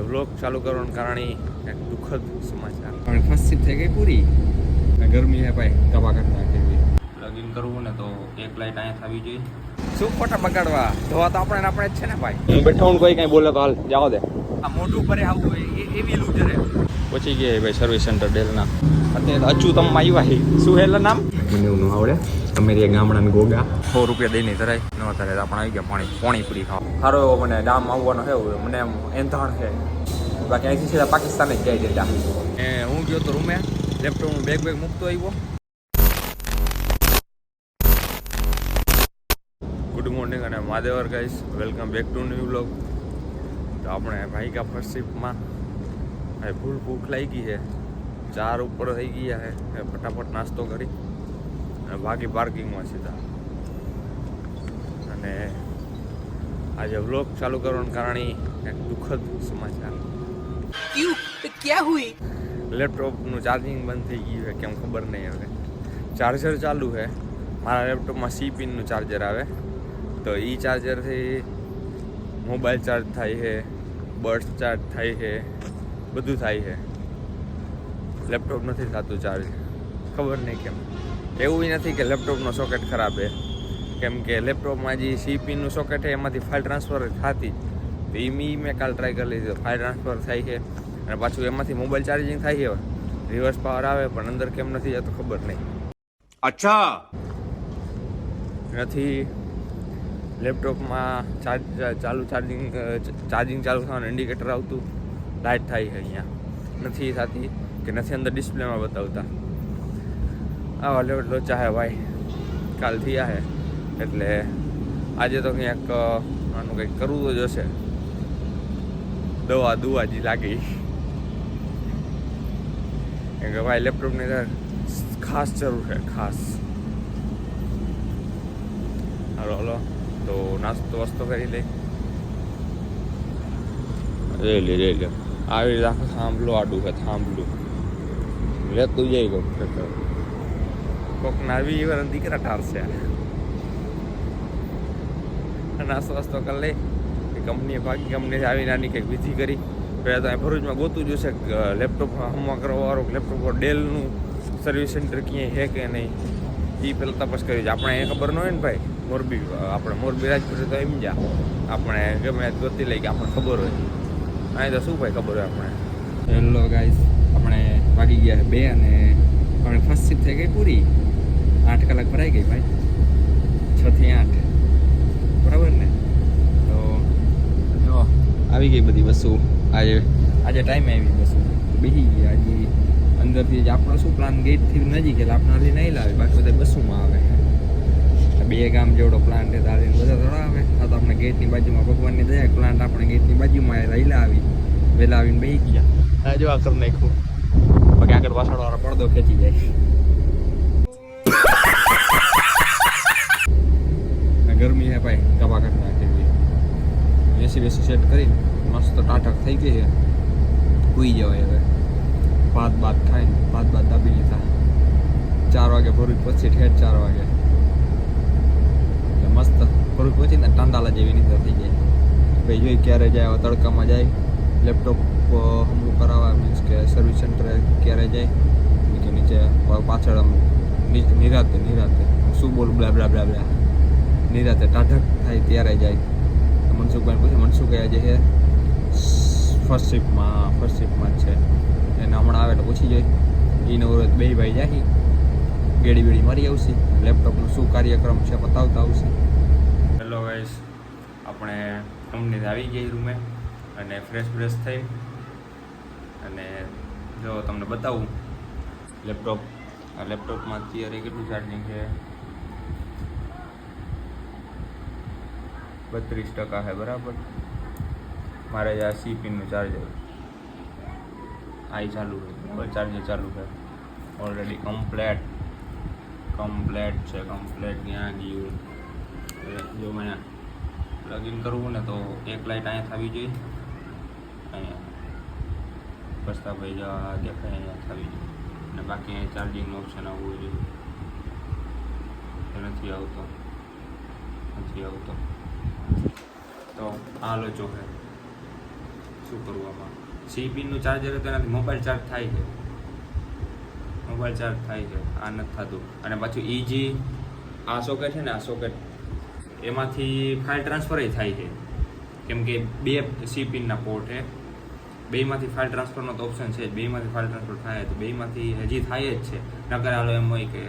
Vlog ચાલુ કરવાનું કારણ એક દુઃખદ સમાચાર. પણ ફર્સ્ટ સીટ થઈ ગઈ પૂરી. ગરમી હે ભાઈ, કબા કરતા કેવી લગિન કરવું ને તો એક લાઈટ અહીંયા થવી જોઈએ. શું ખોટા બગાડવા, ધોવા તો આપણે જ છે ને ભાઈ. હું બેઠો હું કોઈ કઈ બોલે તો હાલ જાઓ દે. આ મોઢું ભરે આવું હોય એવી લૂજરે. પછી ગયા ભાઈ સર્વિસ સેન્ટર ડેલના. અત્યારે અચ્યુતમમાં આવ્યા. શું હેલા નામ મને એવું ન આવડે. અમારી ગામડાની ગોગા ₹100 દઈને ધરાય ન ધરાય આપણે આવી ગયા પાણીપુરી ખાવા. સારો એવો મને ડામ આવવાનો છે, મને એમ એંધાણ છે. બાકી અહીંથી સીધા પાકિસ્તાન જ જાય છે. હું ગયો તો રૂમે, લેપટોપનું બેગ મૂકતો આવ્યો. ગુડ મોર્નિંગ અને માદેવર guys, welcome back to new vlog. તો આપણે ભાઈ કા ફર્સ્ટ શિફ્ટમાં ફૂલ ભૂખ લાગી છે. 4 ઉપર થઈ ગયા છે. ફટાફટ નાસ્તો કરી અને બાકી પાર્કિંગમાં સીધા. અને આજે વ્લોગ ચાલુ કરવાનું કારણ એક દુઃખદ સમાચાર. क्या हुई? લેપટોપનું ચાર્જિંગ બંધ થઈ ગયું છે, કેમ ખબર નહીં. હવે ચાર્જર ચાલુ છે. મારા લેપટોપમાં C પિનનું ચાર્જર આવે, તો એ ચાર્જરથી મોબાઈલ ચાર્જ થાય છે, બર્ડ્સ ચાર્જ થાય છે, બધું થાય છે. લેપટોપ નથી થતું ચાર્જ, ખબર નહીં કેમ. એવું નથી કે લેપટોપનો સોકેટ ખરાબ છે, કેમ કે લેપટોપમાં જે C પિનનું સોકેટ છે એમાંથી ફાઇલ ટ્રાન્સફર થતી. તો મેં કાલ ટ્રાય કરી લીધી, ફાઇલ ટ્રાન્સફર થાય છે અને પાછું એમાંથી મોબાઈલ ચાર્જિંગ થાય છે. રિવર્સ પાવર આવે પણ અંદર કેમ નથી જતો ખબર નહીં. અચ્છા નથી લેપટોપમાં ચાર્જિંગ ચાલુ થવાનું ઇન્ડિકેટર આવતું, લાઇટ થાય છે અહીંયા નથી થતી, કે નથી અંદર ડિસ્પ્લેમાં બતાવતા. આવા લોચા હે ભાઈ, કાલ થયા છે. એટલે આજે તો ક્યાંક આનું કંઈક કરવું તો જશે. દવા જે લાગી કેમ કે ભાઈ લેપટોપની ખાસ જરૂર છે, ખાસ. હલો તો નાસ્તો વસ્તો કરી લઈ. લે આવી રીતે આખું થાંભલું આડું છે, થાંભલું લેતું જઈ કોક નાવી વાર દીકરા ટાળશે. નાસ્તો વાસ્તો કરી લઈ. કંપનીએ બાકી કંપનીથી આવી નાની કંઈક વિધિ કરી. પહેલાં તો અહીં ભરૂચમાં ગોતું જોશે લેપટોપ હમવા કરવાવાળું લેપટોપ ડેલનું સર્વિસ સેન્ટર ક્યાંય છે કે નહીં, એ પહેલાં તપાસ કરી છે. આપણે એ ખબર ન હોય ને ભાઈ, મોરબી આપણે મોરબી રાજપુર તો એમ જા આપણે ગમે ગોતી લઈ કે આપણને ખબર હોય. અહીં તો શું ભાઈ ખબર હોય આપણે. હેલો ગાઈસ, આપણે વાગી ગયા 2 અને આપણે ફર્સ્ટ સીટ થઈ ગઈ પૂરી. 8 કલાક ભરાઈ ગઈ ભાઈ, 6 થી 8 બરાબર ને. તો જો આવી ગઈ બધી બસો. આજે ટાઈમે આવી બસો બેસી ગયા. આજે અંદરથી જ આપણો શું પ્લાન, ગેટથી નજીક એટલે આપણે હજી નહીં લાવે, બાકી બધા બસોમાં આવે. 2 ગામ જેવડો પ્લાન્ટ છે તારે બધા થોડા આવે. આ તો આપણે ગેટની બાજુમાં ભગવાનની દયા પ્લાન્ટ આપણે ગેટની બાજુમાં વહેલા આવીને બેસી ગયા. હા જો આ કરી નાખ્યું, બાકી આગળ પાછળ વાળો પડદો ખેંચી જાય. ગરમી હે ભાઈ, કબા કરતા કેવી. એસી સેટ કરી મસ્ત ટાટક થઈ ગઈ છે. સુઈ જવાય હવે. ભાત ખાઈને ભાત દાબી લીધા. 4 વાગે ભરૂચ પછી ઠેઠ 4 વાગે એટલે મસ્ત ભરૂચ પહોંચીને ટાંડાલા જેવી નીંદર થઈ જાય. ભાઈ જોઈ ક્યારે જાય, તડકામાં જાય લેપટોપ હમું કરાવવા, મીન્સ કે સર્વિસ સેન્ટર ક્યારે જાય કે નીચે પાછળ આમ નિરાતે શું બોલું બ્લા નિરાતે ટાઢક થાય ત્યારે જાય. મનસુખભાઈ પૂછે, મનસુખ આજે છે ફર્સ્ટ શિફ્ટમાં જ છે. એને હમણાં આવે એટલે પૂછી જોઈ. એનો બે ભાઈ જાય ગેડી મારી આવશે, લેપટોપનું શું કાર્યક્રમ છે બતાવતા આવશે. હેલો ગાઈસ, આપણે કંપનીથી આવી ગઈ રૂમે અને ફ્રેશ થઈ અને જો તમને બતાવું લેપટોપમાં અત્યારે કેટલું ચાર્જિંગ છે. 32% છે બરાબર. મારે આ C પિનનું ચાર્જર આ ચાલુ છે, ચાર્જર ચાલુ છે ઓલરેડી. કમ્પ્લેટ છે. ક્યાં ગયું જો મને લગિન કરવું ને તો એક લાઇટ અહીંયા થવી જોઈએ. અહીંયા બસતા ભાઈ જવા દેખાય અહીંયા થવી જોઈએ, અને બાકી અહીંયા ચાર્જિંગનું ઓપ્શન આવવું જોઈએ. નથી આવતો. તો આ લોચો છે. શું કરવું આમાં સી પિનનું ચાર્જર તો એનાથી મોબાઈલ ચાર્જ થાય છે આ નથી થતું અને પાછું એ જે આ સોકેટ છે ને આ સોકેટ એમાંથી ફાઇલ ટ્રાન્સફર થાય છે કેમ કે 2 સી પિનના પોર્ટ છે બેમાંથી ફાઇલ ટ્રાન્સફરનો તો ઓપ્શન છે બેમાંથી ફાઇલ ટ્રાન્સફર થાય તો બેમાંથી હજી થાય જ છે નકર હાલો એમ હોય કે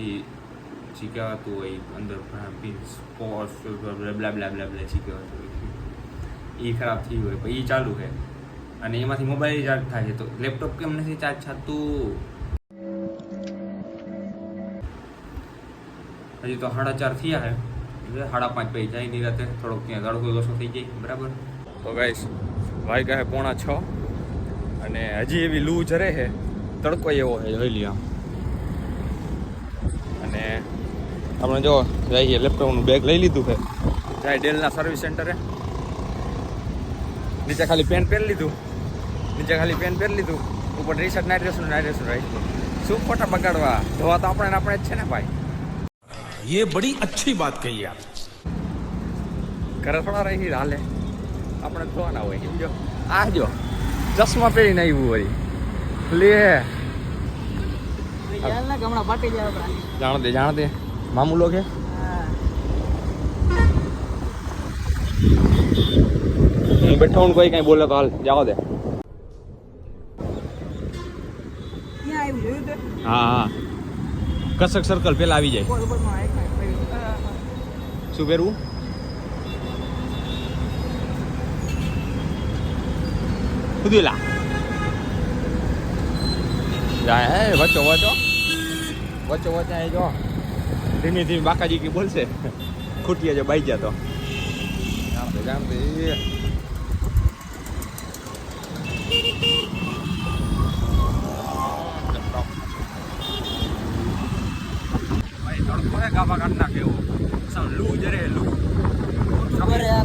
એ શીખવાતું હોય અંદર પિન સ્પોર્ટ્સ બ્લા બ્લા બ્લા બ્લા શીખવાતું હોય એ ખરાબ થઈ હોય પણ એ ચાલુ છે અને એમાંથી મોબાઈલ ચાર્જ થાય છે તો લેપટોપ કેમ નથી ચાર્જ થતું હજી તો 4:30 થયા છે 5:30 પછી જાય ની રાતે થોડોક ત્યાં તડકો ઓછો થઈ જાય બરાબર તો ગાઈસ વાગ્યા છે 5:45 અને હજી એવી લૂ જરે છે તડકો એવો છે જોઈ લ્યો અને આપણે જો જઈએ લેપટોપનું બેગ લઈ લીધું છે જાય ડેલના સર્વિસ સેન્ટરે નીચે ખાલી પેન પહેરી લીધું ઉપર ટી શર્ટ નાઇટ ડ્રેસનું રાખ્યું શું ફોટા બગાડવા ધોવા તો આપણે જ છે ને ભાઈ ये बड़ी अच्छी बात कही आप ઘરે થોડા રહી હાલે આપણે ધોવાના હોય સમજો આ જો ચશ્મા પહેરીને આવ્યું વળી લે જાણ દે મામૂલો કે હું બેઠો હું કોઈ કઈ બોલે તો હાલ જાઓ દે હા કસક સર્કલ પેલા આવી જાય શું પહેરવું સુધીલા જાય હે વચ્ચો અહીં જો ધીમે બાકાજી કી બોલશે ખૂટીએ જો બાઈ ગયા તો જામ દે ગાભા કાઢ નાખે એવો લૂ જરે લૂ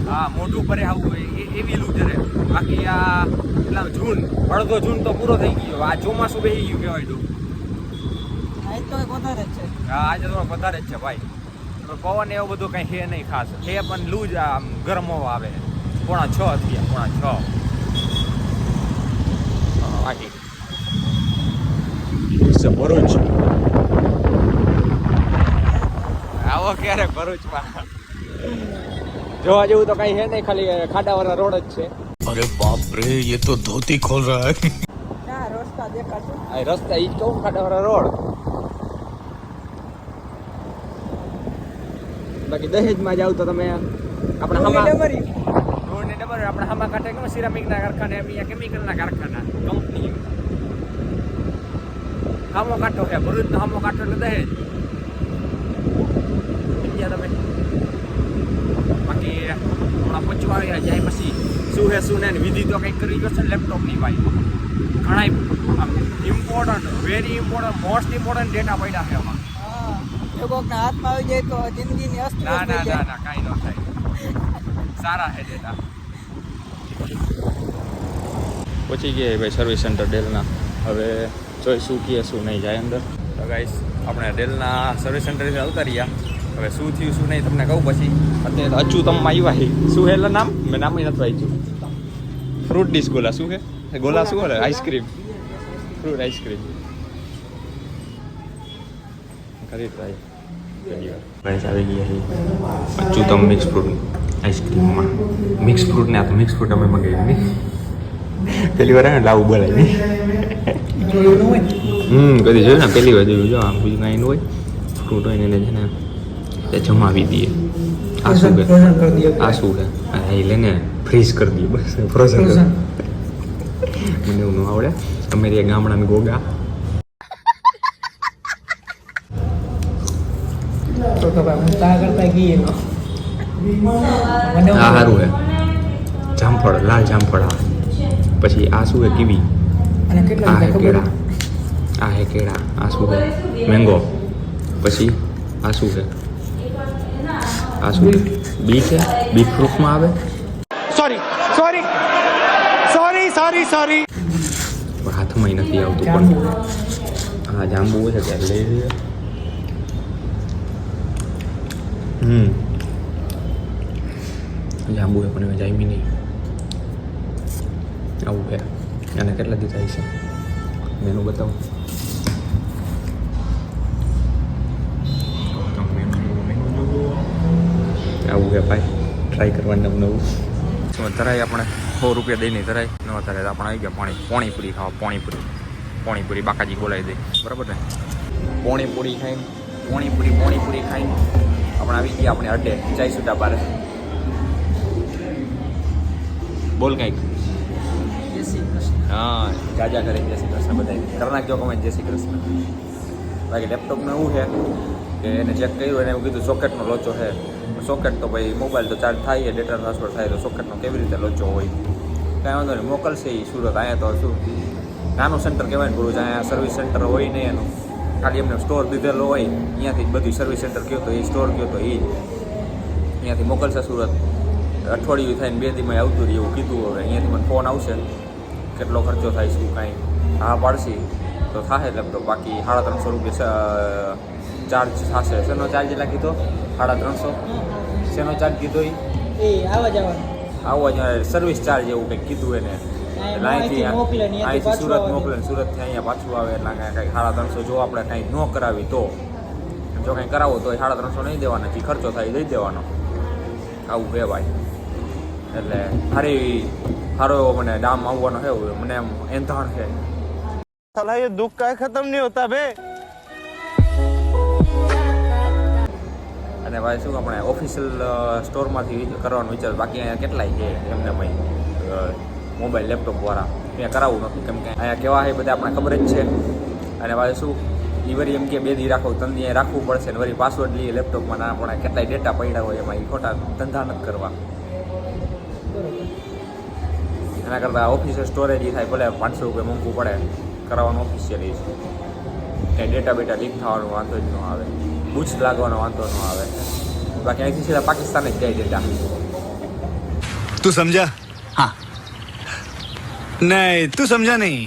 હા મોઢું પરે આવું એવી લૂ જરે બાકી આ એટલા જૂન અડધો જૂન તો પૂરો થઈ ગયો આ ચોમાસું બેસી ગયું કહેવાય તો હા આજે થોડો વધારે જ છે ભાઈ પવન એવું બધું કઈ છે નહીં ખાસ છે પણ લૂ જ આમ ગરમ હવા આવે 5:45 થયા 5:30 ભરૂચ આવો ક્યારે ભરૂચમાં જોવા જેવું તો કઈ છે નહીં ખાલી ખાડાવાળા રોડ જ છે अरे बाप रे ये तो धोती खोल रहा है રસ્તા ઈ કહું ખાડાવાળા રોડ બાકી દહેજમાં જાવ તો તમે આપણા રોડની ડબર આપણા હામા કાંઠે કેમ સિરામિકના કારખાના અહીંયા કેમિકલના કારખાના કંપની હામો કાંઠો છે ભરૂચનો હામો કાંઠો એટલે દહેજ તમે બાકી હમણાં પચવા આવ્યા જાય પછી શું હે શું ને વિધિ તો કંઈક કરવી પડશે ને લેપટોપની ભાઈ ઘણા important very important most important data પડ્યા છે એમાં હાથમાં આવી જાય તો જિંદગીની અસ્ત ના કાંઈ ન થાય સારા છે ડેટા પહોંચી ગયા ભાઈ સર્વિસ સેન્ટર ડેલના હવે જોઈ શું કહે શું નહીં જાય અંદર તો ગાઈસ આપણે ડેલના સર્વિસ સેન્ટરથી આવતા રહ્યા હવે શું થયું શું નહીં તમને કહું પછી અત્યારે અચ્યુતમમાં આવ્યા શું હે નામ મેં નામ નથી વાંચ્યું ફ્રૂટ ડીશ ગોલા શું છે ગોલા શું બોલે આઈસ્ક્રીમ ફ્રૂટ આઈસ્ક્રીમ કરી ટ્રાય ગાઈસ આવી ગયા છે અચ્યુતમ મિક્સ ફ્રૂટ આઈસ્ક્રીમમાં મિક્સ ફ્રૂટ ને આ તો મિક્સ ફ્રૂટ અમે મગાવી નહીં પેલી વાર ને લાવું બોલાય નહીં કદી જોયું ને પહેલી વાર જોયું જો આમ બીજું કાંઈ હોય ફ્રૂટ હોય ને એને છે ને તે જમાવી દઈએ આ શું કે એ લઈને ફ્રીઝ કરી દઈએ બસ ફ્રોઝન મને એવું ન આવડે અમારી ગામડાની ગોગા આ સારું હે જામફળ લાલ જામફળ આ પછી આ શું હે કીવી આ હે કેળા આ શું હે મેંગો પછી આ શું છે આ શું બીટ છે બીટ પ્રૂફમાં આવે સોરી હાથમાં નથી આવતું પણ હા જાંબુ છે ત્યારે લઈ લઈએ જાંબુ છે પણ હવે જામી નહીં આવું છે. અને કેટલા દીધા છે મેનુ બતાવો. આવું છે ભાઈ, ટ્રાય કરવાનું નવું નવું. ધરાય આપણે 100 રૂપિયા દઈને ધરાય ન ધરાય આપણે આવી ગયા પાણીપુરી ખાવા. પાણીપુરી બાકાજી બોલાવી દે બરાબર ને. પાણીપુરી ખાઈને પાણીપુરી ખાઈને આપણે આવી ગયા આપણે અડ્ડે ચાય સુટા બારે. બોલ કંઈક. હા જાજા કરે જય શ્રી કૃષ્ણ બધા કરી નાખજો કમેન્ટ જય શ્રી કૃષ્ણ. બાકી લેપટોપમાં એવું છે કે એને ચેક કર્યું એને એવું કીધું સોકેટનો લોચો છે. સોકેટ તો ભાઈ મોબાઈલ તો ચાર્જ થાય ડેટા ટ્રાન્સફર થાય તો સોકેટનો કેવી રીતે લોચો હોય. કાંઈ વાંધો નહીં મોકલશે એ સુરત. અહીંયા તો શું નાનું સેન્ટર કહેવાય ને પૂરું. અહીંયા સર્વિસ સેન્ટર હોય નહીં એનું, ખાલી એમને સ્ટોર દીધેલો હોય. અહીંયાથી બધું સર્વિસ સેન્ટર ગયો તો એ સ્ટોર ગયો તો એ અહીંયાથી મોકલશે સુરત. અઠવાડિયું થઈને 2 દીમાં આવતું રહે એવું કીધું. હવે અહીંયાથી મને ફોન આવશે કેટલો ખર્ચો થાય શું કાંઈ હા પાડશી તો થાય લેપટોપ. બાકી 350 રૂપિયા ચાર્જ થશે. શેનો ચાર્જ એટલા કીધો? 350. શેનો ચાર્જ કીધો એ આવો જ સર્વિસ ચાર્જ એવું કંઈક કીધું એને. એટલે અહીંથી સુરત મોકલે ને સુરતથી અહીંયા પાછું આવે એટલે કંઈક 350. જો આપણે કંઈ ન કરાવી તો, જો કંઈ કરાવો તો 350 નહીં દેવાના, જે ખર્ચો થાય એ દઈ દેવાનો. આવું છે ભાઈ. એટલે સારો એવો મને દામ આવવાનો છે મને એમ એંધાણ છે. साला ये दुख का खत्म नहीं होता बे. અને ભાઈ શું આપણે ઓફિશિયલ સ્ટોરમાંથી કરવાનું વિચાર. બાકી અહીંયા કેટલાય છે એમને મોબાઈલ લેપટોપવાળા ત્યાં કરાવવું નથી. કેમ કે અહીંયા કેવા છે બધા આપણે ખબર જ છે. અને ભાઈ શું એ વળી એમ કે 2 દી રાખો 3 દી રાખવું પડશે ને વળી પાસવર્ડ લઈએ લેપટોપમાં ના આપણે કેટલાય ડેટા પડ્યા હોય એમાં એ ખોટા ધંધા નથી કરવા. એના કરતાં ઓફિશિયલ સ્ટોરેજ થાય ભલે 500 રૂપિયા મોંઘું પડે કરાવવાનું ઓફિશિયલી છે. કંઈ ડેટા બેટા લીક થવાનો વાંધો જ ન આવે, બૂચ લાગવાનો વાંધો ન આવે. બાકી અહીંથી સીધા પાકિસ્તાન જ જાય ડેટા. तू समझा? हाँ नहीं तू समझा नहीं.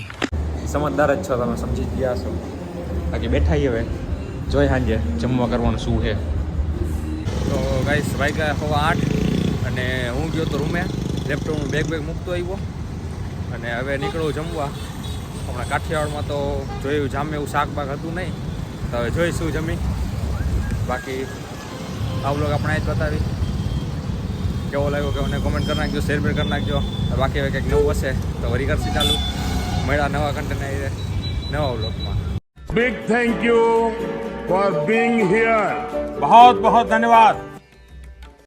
સમજદાર જ છો તમે, સમજી જ ગયા છો. બાકી બેઠા હવે જોઈ સાંજે જમવા કરવાનું શું છે. તો ગાઈસ વાગ્યા 8:15 અને હું ગયો તો રૂમે લેપટોપનું બેગ મૂકતો આવ્યો અને હવે નીકળું જમવા. હમણાં કાઠિયાવાડમાં તો જોયું જામે એવું શાક બાક હતું નહીં, તો હવે જોઈશું જમી. બાકી આ વ્લોગ આપણે જ બતાવી કેવો લાગ્યો કે મને કોમેન્ટ કરી નાખજો, શેર કરી નાખજો. બાકી હવે કંઈક નવું હશે તો વરી કરશે ચાલુ. મળ્યા નવા કન્ટેન્ટ નવા વ્લોગમાં. Big thank you for being here. बहुत बहुत धन्यवाद.